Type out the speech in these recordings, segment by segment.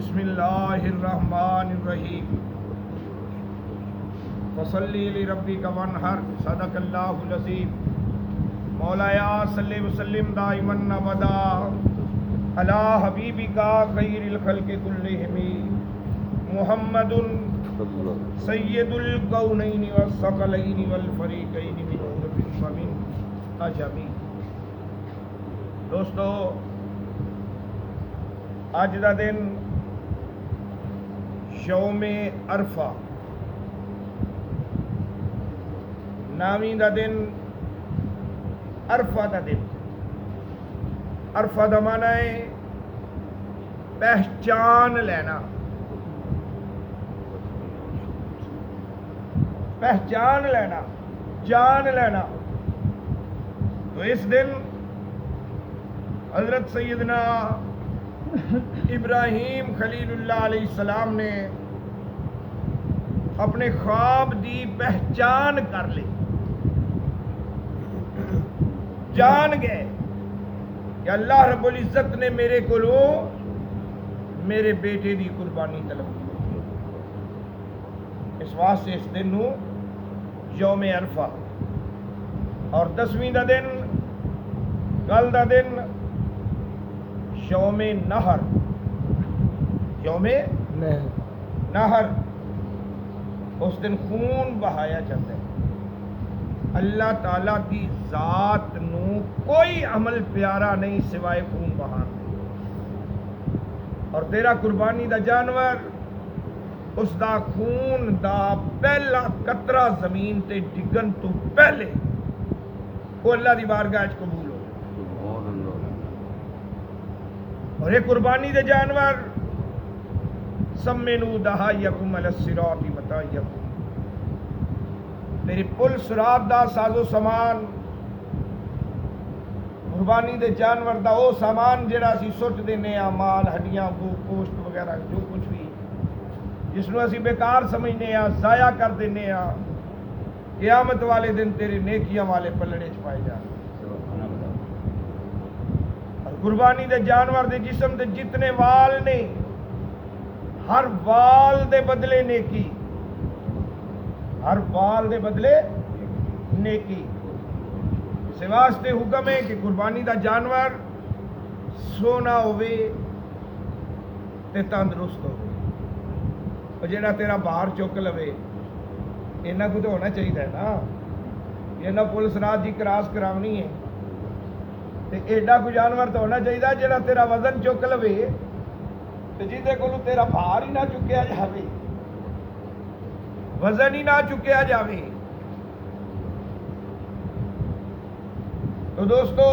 بسم اللہ الرحمن الرحیم فصلی لربک وانحر صدق اللہ العظیم مولایا صلی وسلم دائما ابدا علی حبیبک خیر الخلق کلہم محمد سید الکونین والثقلین والفریقین من عرب ومن عجم۔ دوستو، اج دا دن یوم عرفہ، نامی دا دن عرفہ دا دن۔ عرفہ دا معنی ہے پہچان لینا، پہچان لینا، جان لینا۔ تو اس دن حضرت سیدنا ابراہیم خلیل اللہ علیہ السلام نے اپنے خواب دی پہچان کر لی، جان گئے کہ اللہ رب العزت نے میرے کو میرے بیٹے دی قربانی طلب کی۔ اس واسطے اس دن نو یوم عرفہ، اور 10ویں دا دن کل دا دن یوم نہر، یوم نہر۔ اس دن خون بہایا جاتا ہے۔ اللہ تعالیٰ کی ذات نو کوئی عمل پیارا نہیں سوائے خون بہانا، اور تیرا قربانی دا جانور اس دا خون دا پہلا قطرہ زمین تے ڈگن تو پہلے وہ اللہ دی بارگاہ وچ قبول ہو۔ اور یہ قربانی دے جانور سمنوا دہایکم علی الصراط متایکم، تیری پل صراط دا ساز و سامان، قربانی دے جانور دا او سامان جڑا اسی سٹ دینے آ، مال، ہڈیاں، گوشت وغیرہ جو کچھ بھی جس نو اسی بیکار سمجھنے آ، ضائع کر دینے آ، قیامت والے دن تیرے نیکیاں والے پلڑے چ پائے جان۔ اور قربانی دے جانور دے جسم دے جتنے وال نے، ہر وال دے بدلے نیکی، ہر وال دے بدلے نیکی۔ اس واسطے حکم ہے کہ قربانی دا جانور سونا ہوئے تے تندرست ہوئے، اور جیڑا تیرا بھار چک لوے، اینا کو تو ہونا چاہیے نا، اینا پولیس رات جی کراس کراونی ہے تے ایڈا کو جانور تو ہونا چاہیے جیڑا تیرا وزن چک لوے تے جیدے کولو تیرا بھار ہی نہ چکیا جاوے، وزن ہی نہ چکیا جاوے۔ تو دوستو،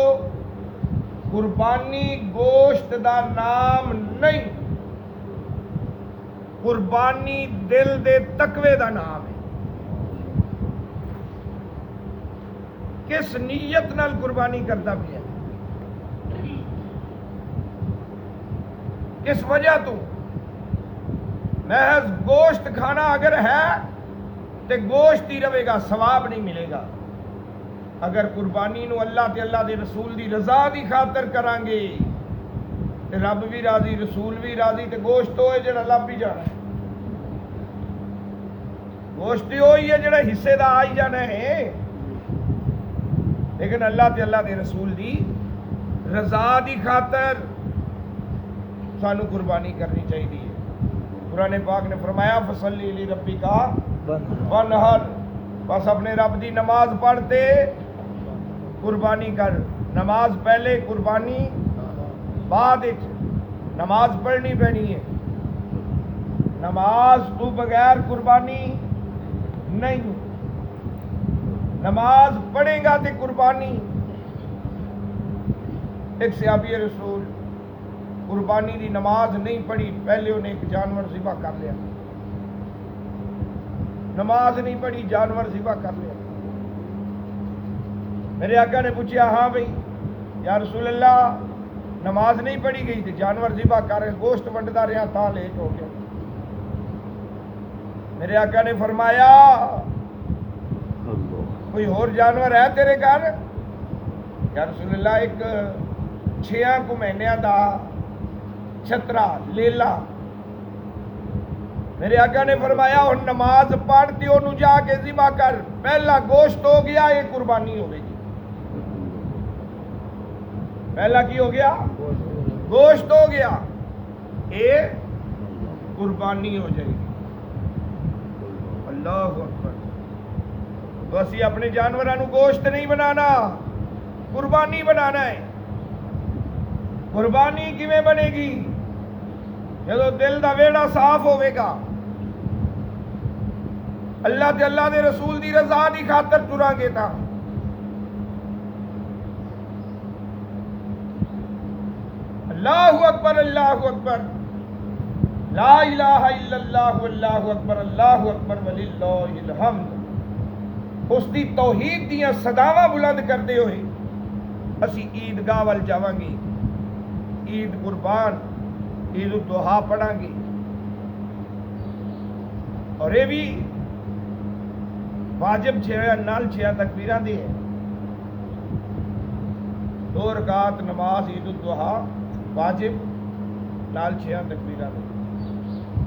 قربانی گوشت دا نام نہیں، قربانی دل دے تقوی دا نام ہے۔ کس نیت نال قربانی کرتا بھی ہے، کس وجہ تو؟ محض گوشت کھانا اگر ہے تو گوشت ہی رہے گا، ثواب نہیں ملے گا۔ اگر قربانی نو اللہ تے اللہ دے رسول دی رضا دی خاطر کران گے تے رب بھی راضی، رسول بھی راضی، تے گوشت ہوئے جڑا لب بھی جانا ہے، گوشت ہوئی ہے جڑا حصے دا آئی جانا ہے۔ لیکن اللہ تے اللہ دے رسول دی رضا دی خاطر سانو قربانی کرنی چاہیے۔ قرآن پاک نے فرمایا فصلی لربک وانحر، بس اپنے رب دی نماز پڑھتے قربانی کر۔ نماز پہلے، قربانی بعد۔ نماز پڑھنی پڑنی ہے، نماز تو بغیر قربانی نہیں، نماز پڑھے گا تے قربانی۔ ایک صحابی رسول قربانی دی نماز نہیں پڑھی، پہلے انہیں ایک جانور ذبح کر لیا، نماز نہیں پڑھی، جانور ذبح کر لیا۔ میرے آقا نے پوچھا، ہاں بھئی یا رسول اللہ نماز نہیں پڑھی گئی تھی، جانور ذبح کر، گوشت ونڈتا رہا تھا، لیٹ ہو گیا۔ میرے آقا نے فرمایا کوئی اور جانور ہے تیرے گھر؟ یا رسول اللہ ایک 6 مہینوں دا چھترا لیلا میرے آقا نے فرمایا ہن نماز پڑھ تے اونوں جا کے ذبح کر، پہلا گوشت ہو گیا، یہ قربانی ہوے گی۔ پہلا کی ہو گیا؟ گوشت ہو گیا، یہ قربانی ہو جائے گی۔ اللہ اکبر۔ تو اسی اپنے جانوراں نو گوشت نہیں بنانا، قربانی بنانا ہے۔ قربانی کیویں بنے گی؟ جدو دل دا ویڑا صاف ہوئے گا، اللہ تے اللہ دے رسول دی رضا دی خاطر ٹراں گے تا اللہ اکبر، اللہ اکبر، لا الہ الا اللہ، اللہ اکبر، اللہ اکبر وللہ الحمد، اس دی توحید دیاں صداواں بلند کردے ہوئے اسی عیدگاہ وال جاواں گے، عید قربان، عید الضحیٰ پڑھاں گے۔ اور یہ بھی واجب نال 6 تکبیراں دی ہے، 2 رکعت نماز عید الضحیٰ واجب نال 6 تکبیراں دی،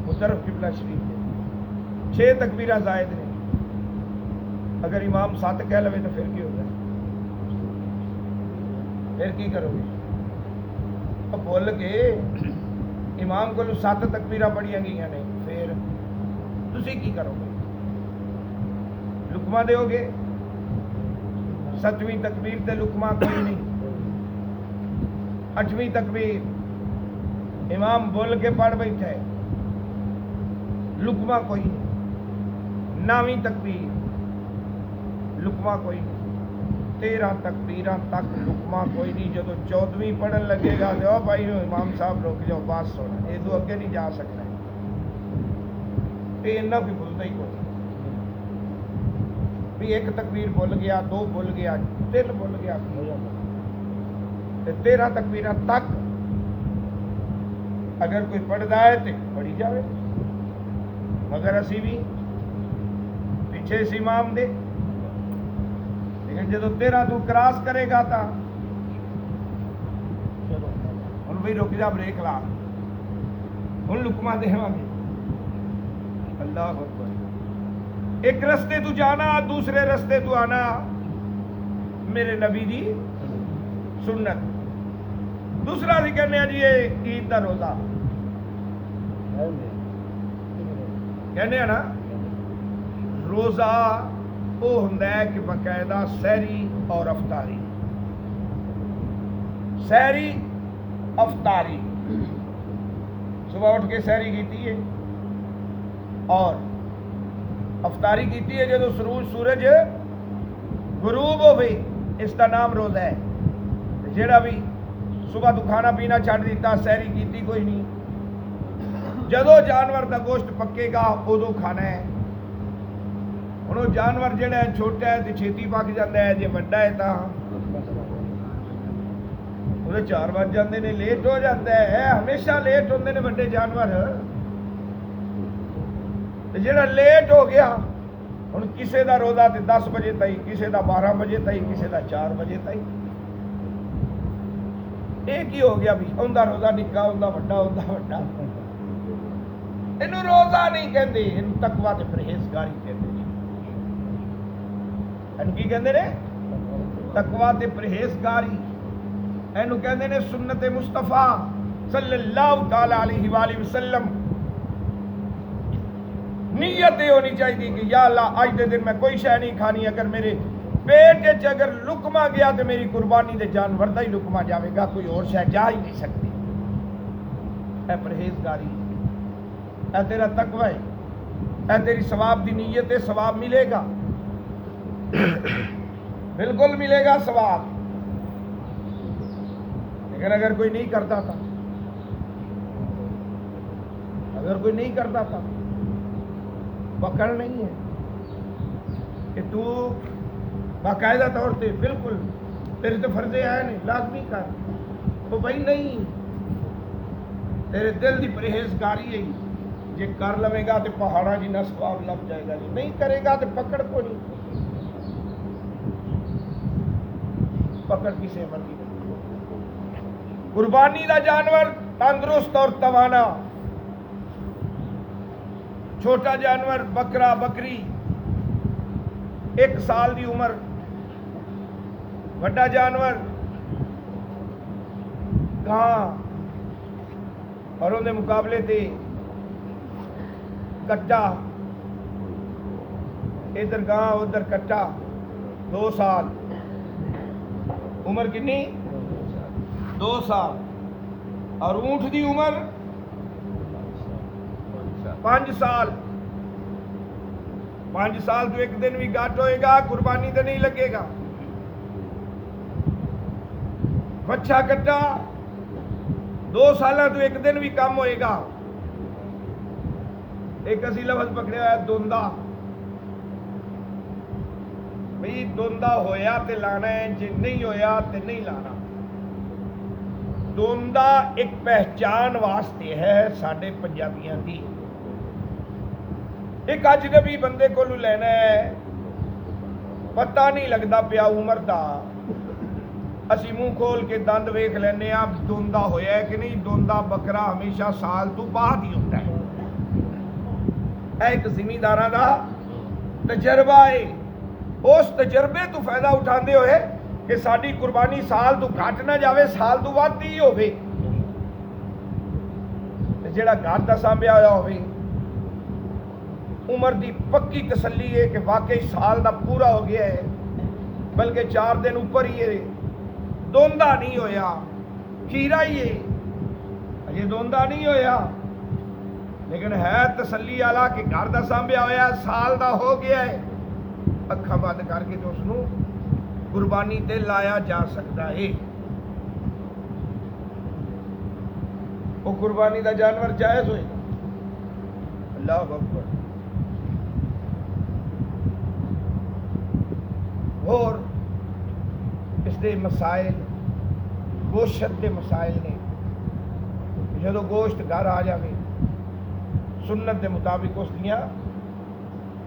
مطرف قبلہ شریف ہے، 6 تکبیراں زائد نے۔ اگر امام 7 کہہ لوے تو پھر کی ہوگا؟ پھر کی کرو گے؟ بول کے امام کو 7 تکبیراں پڑھیاں گئیاں نے، پھر تسی کی کرو گے؟ لقمہ دیو گے؟ 7ویں تکبیر تے لقمہ کوئی نہیں، 8ویں تکبیر امام بول کے پڑھ بیٹھا ہے، لقمہ کوئی نہیں، 9ویں تکبیر لقمہ کوئی نہیں، 13 تکبیراں تک لقمہ کوئی نہیں۔ جب 14ویں پڑھن لگے گا تو بھائی امام صاحب رک جاؤ، بات سونا، یہ تو اگے نہیں جا سکنا ہے، یہ اتنا بھی بھولتا ہی کوئی بھی 1 تکبیر بھول گیا، 2 بھول گیا، 3 بھول گیا، 13 تکبیراں تک اگر کوئی پڑھتا ہے تو پڑھی جائے، مگر اسی بھی پیچھے اس امام دے، لیکن جدو 13 تو کراس کرے گا تا ہن بھی رک جا، بریک لا، ہن لقمہ دیواں گے۔ اللہ اکبر۔ ایک رستے تو جانا، دوسرے رستے تو آنا، میرے نبی دی سنت۔ دوسرا سی کہنے جی عید دا روزہ کہنے نا، روزہ وہ ہوندا ہے کہ باقاعدہ سحری اور افطاری، سحری افطاری، صبح اٹھ کے سحری کیتی ہے اور افطاری کیتی ہے جدو سورج غروب ہو گئی، اس کا نام روزہ ہے۔ جیڑا بھی صبح تو کھانا پینا چھڈ دیتا، سحری کیتی کوئی نہیں، جدو جانور دا گوشت پکے گا ادو کھانا ہے۔ ہن وہ جانور جڑا ہے چھوٹا ہے تو چھیتی پک جاتا ہے، جے وڈا ہے تو وہ 4 بج جاندے نے، لیٹ ہو جاتا ہے، ہمیشہ لیٹ ہوندے نے وڈے جانور۔ جڑا لیٹ ہو گیا ہن کسے دا روزہ تے 10 بجے تائی، کسے دا 12 بجے تائی، کسے دا 4 بجے تائی، ایک ہی ہو گیا بھی، اوندا روزہ نکا، اوندا وڈا، اوندا وڈا۔ اینو روزہ نہیں کہندے، اینو تقویٰ تے پرہیزگاری کہندے نے۔ اینو کی کہندے نے؟ تقویٰ تے پرہیزگاری، اینو کہندے نے سنت مصطفیٰ صلی اللہ تعالی علیہ وآلہ وسلم۔ نیت یہ ہونی چاہیے کہ یا اللہ آج دے دن میں کوئی شے نہیں کھانی، اگر میرے پیٹ وچ اگر لقمہ گیا تو میری قربانی دے جانور دا ہی لقمہ جاوے گا، کوئی اور شے جا ہی نہیں سکتی۔ اے پرہیزگاری، اے تیرا تقوی ہے، اے تیری ثواب دی نیت ہے، ثواب ملے گا، بالکل ملے گا ثواب۔ لیکن اگر کوئی نہیں کرتا تھا، اگر کوئی نہیں کرتا تھا، پکڑ نہیں ہے کہ تو باقاعدہ طور سے بالکل تیرے تو فرض عین ہے، لازمی کر، تو بھائی نہیں، تیرے دل دی پرہیزگاری ہے، جے کر لوے گا تو پہاڑا جی ثواب لب جائے گا، جی نہیں کرے گا تو پکڑ کو نہیں، پکڑ کسے مرضی نہیں۔ قربانی دا جانور تندرست اور توانا، چھوٹا جانور بکرا بکری 1 سال دی عمر، بڑا جانور گاں اور ان دے مقابلے تے کٹا، ادھر گاں ادھر کٹا، 2 سال عمر کنی 2 سال، اور اونٹ دی عمر 5 سال۔ 5 سال تو 1 دن بھی گھٹ ہوئے گا، قربانی تو نہیں لگے گا۔ بچہ کٹا 2 سالہ تو 1 دن بھی کم ہوئے گا۔ ایک اسی لفظ پکڑیا ہے دوندا، بھئی دوندا ہویا تے لانا ہے، جے نہیں ہویا تے نہیں لانا۔ دوندا ایک پہچان واسطے ہے ساڈے پنجابیاں دی، ایک اجنبی بندے کو لینا ہے، پتہ نہیں لگتا پیا عمر دا، اسی منہ کھول کے دند ویکھ لینے آپ دوندا ہویا ہے کہ نہیں۔ دوندا بکرا ہمیشہ سال تو بعد ہی ہوتا ہے۔ اے ایک زمینداراں دا تجربہ ہے، اس تجربے تو فائدہ اٹھاندے ہوئے کہ ساڈی قربانی سال تو گھٹ نہ جاوے، سال تو ود ہی ہوے۔ جیڑا گھر دا سانبھیا ہویا ہوے، عمر دی پکی تسلی ہے کہ واقعی سال دا پورا ہو گیا ہے، بلکہ 4 دن اوپر ہی ہے، دوندا نہیں ہویا، کھیرا ہی ہے، یہ دوندا نہیں ہویا، لیکن ہے تسلی والا کہ گھر دا سانبھیا ہویا، سال دا ہو گیا ہے، اکھاں بند کر کے تو اس نو قربانی تے لایا جا سکتا ہے۔ وہ قربانی دا جانور جائز ہوئے گا۔ اللہ اکبر۔ اور اس دے مسائل، گوشت دے مسائل نے، جدو گوشت گھر آ جائے سنت دے مطابق اس دیاں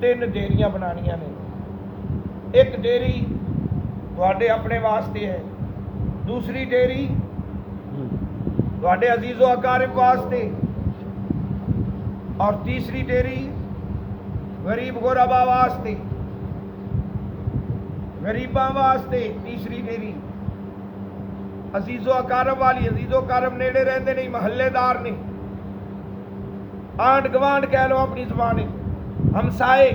3 ڈیریاں بنانیاں نے۔ ایک ڈیری تواڈے اپنے واسطے ہے، دوسری ڈیری تواڈے عزیز و اقارب واسطے، اور تیسری ڈیری غریب غربا واسطے، غریباں واسطے تیسری ڈیری، عزیز و اقارب والی، عزیز و اقارب نیڑے رہندے نہیں، محلے دار نے، آنڈ گوانڈ کہہ لو اپنی زبان، ہمسائے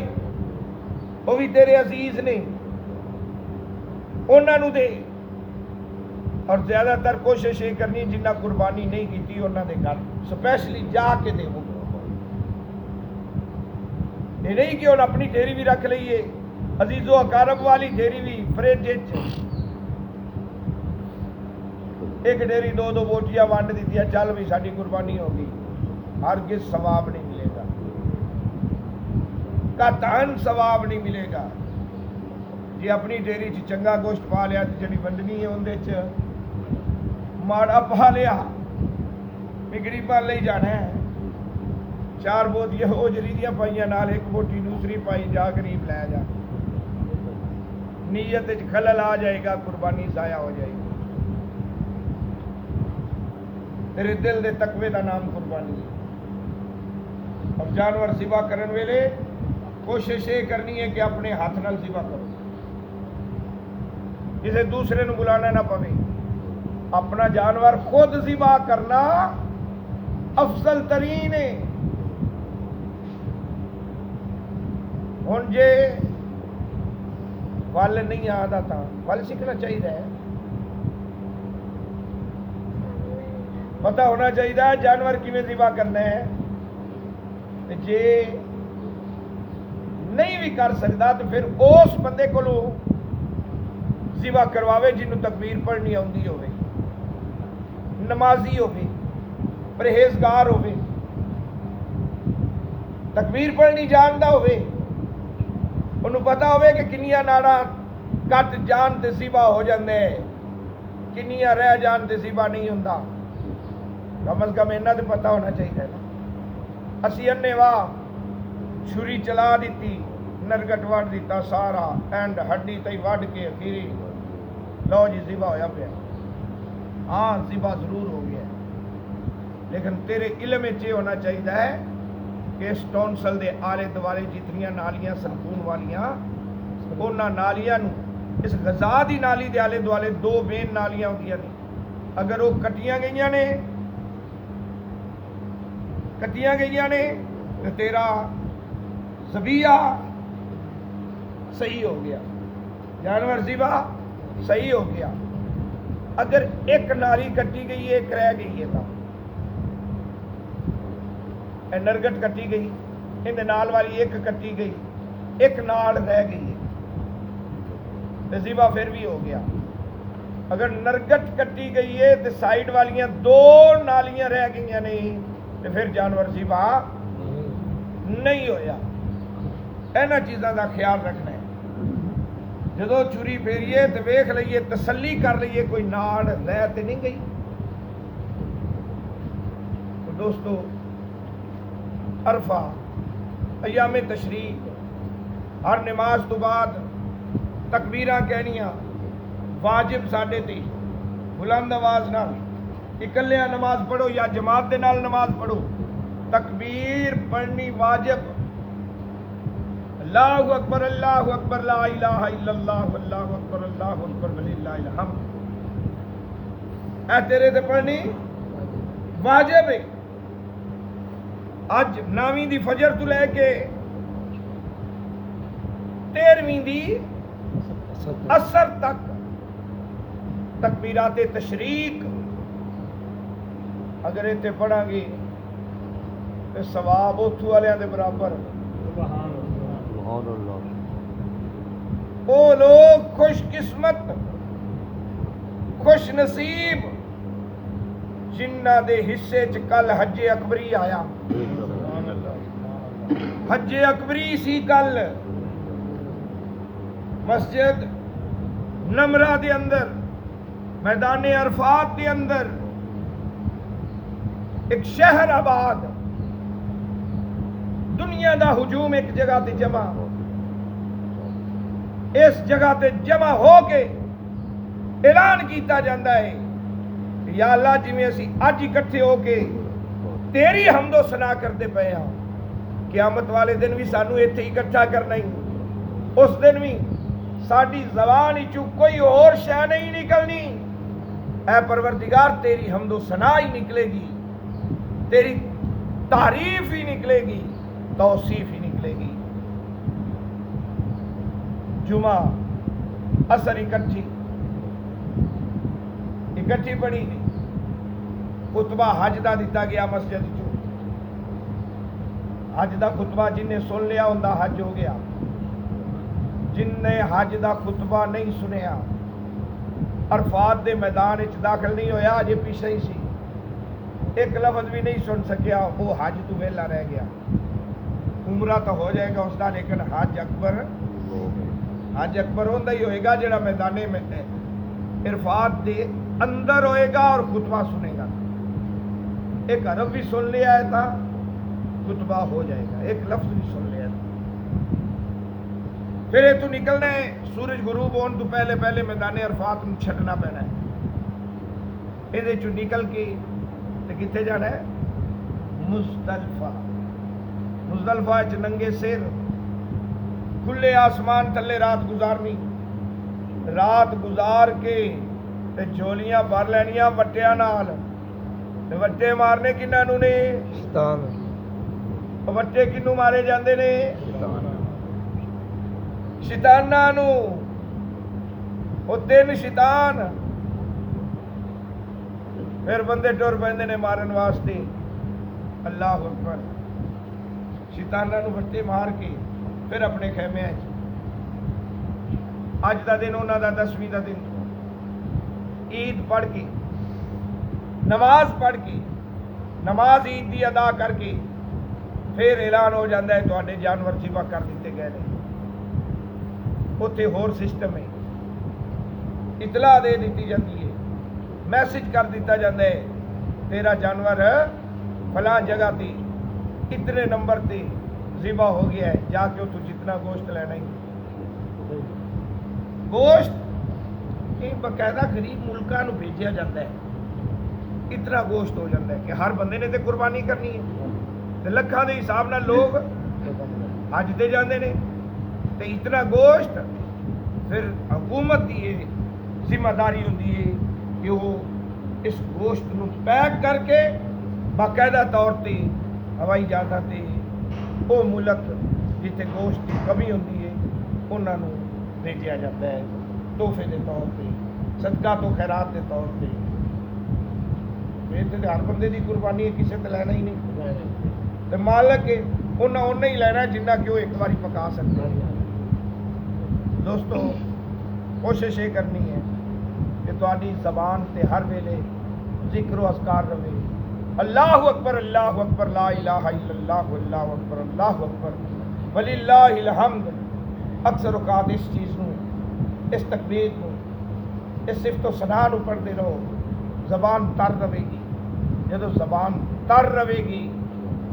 وہ بھی تیرے عزیز نے، انہاں نو دے۔ اور زیادہ تر کوشش یہ کرنی جنہ قربانی نہیں کیتی انہاں دے گھر سپیشلی جا کے دے۔ یہ نہیں کہ انہاں اپنی ڈیری بھی رکھ لئیے، عزیز و اقارب والی ڈیری بھی فریج ایک ڈیری 2 بوٹیاں وانڈ دیتی، چل بھی ساری قربانی ہوگی، ہرگز ثواب نہیں ملے گا، قطعاً ثواب نہیں ملے گا۔ جی اپنی ڈیری چ چنگا گوشت پا لیا تو جڑی ونڈنی ہے اندر چ ماڑا پا لیا، غریباں لے جانا ہے، 4 بوتیاں وہ جریدیاں پائیاں نال 1 بوٹی دوسری پائی، جا غریب لے جا، نیت وچ خلل آ جائے گا، قربانی ضائع ہو جائے گی۔ تیرے دل دے تقوی دا نام قربانی ہے۔ اور جانور ذبح کرن ویلے کوشش یہ کرنی ہے کہ اپنے ہاتھ نال ذبح کرو، کسی دوسرے نو بلانا نہ پوے، اپنا جانور خود ذبح کرنا افضل ترین ہے۔ ہن جے ول نہیں آتا تھا ول سیکھنا چاہیے، پتہ ہونا چاہیے جانور کیویں ذبح کرنا ہے۔ جے نہیں بھی کر سکتا تو پھر اس بندے کو ذبح کرواوے جنوں تکبیر پڑھنی آتی ہوے، نمازی ہوے، پرہیزگار ہوے، تکبیر پڑھنی جاندا ہوے، انہوں پتہ ہوے کہ کنیاں ناڑاں کٹ جان تے ذبح ہو جاندے، کنیاں رہ جان تے ذبح نہیں ہوندا، کم از کم اینا تے پتہ ہونا چاہیے نا۔ اسی انے واہ چھری چلا دیتی، نرگٹ وڈ دیتا سارا، اینڈ ہڈی تے وڈ کے اخیری لو جی ذبح ہویا پیا۔ ہاں ذبح ضرور ہو گیا، لیکن تیرے علم وچ یہ ہونا چاہیے ہے کہ اس ٹونسل دے آلے دوالے جتنیاں نالیاں سنخون والیاں انہاں نالیاں نو اس غذا دی نالی دے آلے دوالے دو مین نالیاں ہوندیاں نے اگر وہ کٹیاں گئیاں نے تو تیرا ذبیحہ صحیح ہو گیا جانور ذبح صحیح ہو گیا اگر ایک نالی کٹی گئی ہے ایک رہ گئی ہے تو نرگٹ کٹی گئی ان نال والی ایک کٹی گئی ایک نال رہ گئی ہے تو ذبح پھر بھی ہو گیا اگر نرگٹ کٹی گئی ہے تو سائیڈ والیاں دو نالیاں رہ گئی نہیں تو پھر جانور ذبح نہیں ہویا اینا چیزاں دا خیال رکھنا ہے جدو چھری پھیریے تو ویکھ لئیے تسلی کر لئیے کوئی ناڑ رہ تے نہیں گئی تو دوستو عرفہ ایام تشریق ہر نماز تو بعد تکبیراں کہنیاں واجب ساڈے تے بلند آواز نال اکلیاں نماز پڑھو یا جماعت دے نال نماز پڑھو تکبیر پڑھنی واجب اللہ اکبر لا الہ الا اللہ واللہ اکبر وللہ الحمد اے تیرے تے پڑھنی واجب ہے اج 9ویں دی فجر تو لے کے 13ویں دی اثر تک تکبیرات تشریق اگر اتنے پڑھا گی تو ثواب اتھو والیاں دے برابر وہ لوگ خوش قسمت خوش نصیب جنہ دے حصے چ کل حج اکبری آیا حج اکبری سی کل مسجد نمرہ دے اندر میدان عرفات دے اندر ایک شہر آباد دنیا دا ہجوم ایک جگہ تے جمع اس جگہ تے جمع ہو کے اعلان کیتا جاندہ ہے یا اللہ جی میں اسی آج اکٹھے ہو کے تیری حمد و ثنا کرتے پئے ہاں قیامت والے دن بھی سانو ایتھے اکٹھا کرنا ہی اس دن بھی ساڈی زبان ہی چو کوئی اور شے نہیں نکلنی اے پروردگار تیری حمد و ثنا ہی نکلے گی تیری تعریف ہی نکلے گی توصیف ہی نکلے گی جمعہ اثر اکٹھی پڑھی گئی خطبہ حج دا دیتا گیا مسجد چو حج دا خطبہ جن نے سن لیا ان دا حج ہو گیا جن نے حج دا خطبہ نہیں سنیا عرفات دے میدان اچ داخل نہیں ہویا اجے پیچھے ہی سی ایک لفظ بھی نہیں سن سکیا وہ حج تو ویلا رہ گیا عمرہ تو ہو جائے گا اس دا لیکن حج اکبر ہوندہ ہی ہوئے گا جڑا میدان میں عرفات دے اندر ہوئے گا اور خطبہ سنے گا ایک عرب بھی سن لیا ہے تھا خطبہ ہو جائے گا ایک لفظ بھی سن لیا تھا پھر یہ تو نکلنا ہے سورج غروب ہون تو پہلے میدان عرفات میں چھٹنا پینا ہے یہ چو نکل کے کتے جانا ہے مزدلفہ ننگے سر کھلے آسمان تھلے رات گزارنی رات گزار کے تے جھولیاں بھر لینیاں وٹیاں نال تے وٹے مارنے کنہاں نے شیطان وٹے کنوں مارے جاندے نے شیطاناں نو او 3 شیطان پھر بندے ٹر پیندے نے مارن واسطے اللہ اکبر شیطاناں نو وٹے مار کے پھر اپنے خیمے اج دا دن انہاں دا 10ویں دا دن عید پڑھ کے نماز پڑھ کے نماز عید دی ادا کر کے پھر اعلان ہو جاندہ ہے تواڈے جانور ذبح کر دیتے گئے نے اوتھے ہور سسٹم ہے اطلاع دے دیتی جاتی ہے میسج کر دیتا جاندہ ہے تیرا جانور فلاں جگہ تے اتنے نمبر تے ذبح ہو گیا ہے جا کے تو جتنا گوشت لینا ہی گوشت باقاعدہ غریب ملکاں نو بھیجیا جاتا ہے اتنا گوشت ہو جاتا ہے کہ ہر بندے نے تے قربانی کرنی ہے تے لکھاں دے حساب نال لوگ حج تے جاندے نے تے اتنا گوشت پھر حکومت دی یہ ذمہ داری ہوندی ہے کہ وہ اس گوشت نو پیک کر کے باقاعدہ طور تے ہوائی جہازاں تے وہ ملک جتنے گوشت کی کمی ہوندی ہے انہاں نو بھیجا جاتا ہے تحفے دے طور پہ، صدقہ تو خیرات دے طور پہ. تے ہر بندے دی قربانی ہے، کسے تے لینا ہی نہیں تے مالک ہے انہیں ہی لینا جنہ کہ وہ ایک باری پکا سکتے ہیں. دوستو کوشش یہ کرنی ہے کہ تہاڈی زبان تے ہر ویلے ذکر و اذکار رہے، اللہ اکبر لا الہ الا اللہ اللہ اکبر وللہ الحمد. اکثر اوقات اس چیز نو، اس تکبیر کو، اس صفت و ثنا نو پڑھتے رہو، زبان تر رہے گی. جدو زبان تر رہے گی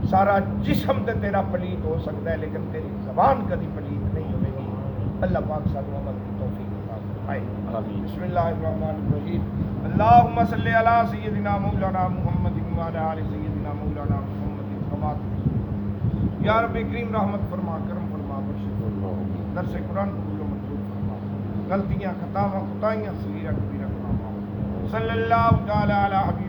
سارا جسم تے تیرا پلیت ہو سکتا ہے لیکن تیری زبان کبھی پلیت نہیں ہوے گی. اللہ پاک سانو عمل کی توفیق عطا فرمائے. بسم اللہ الرحمن الرحیم. اللہم صلی علی سیدنا مولانا محمد وعلی آل سیدنا مولانا محمد کما تحب. یا رب کریم رحمت فرما، کرم فرما، بخش درس قرآن قبول و منظور فرما. غلطیاں خطاواں خطائیاں صغیرہ کبیرہ فرما. صلی اللہ تعالی علی حبیب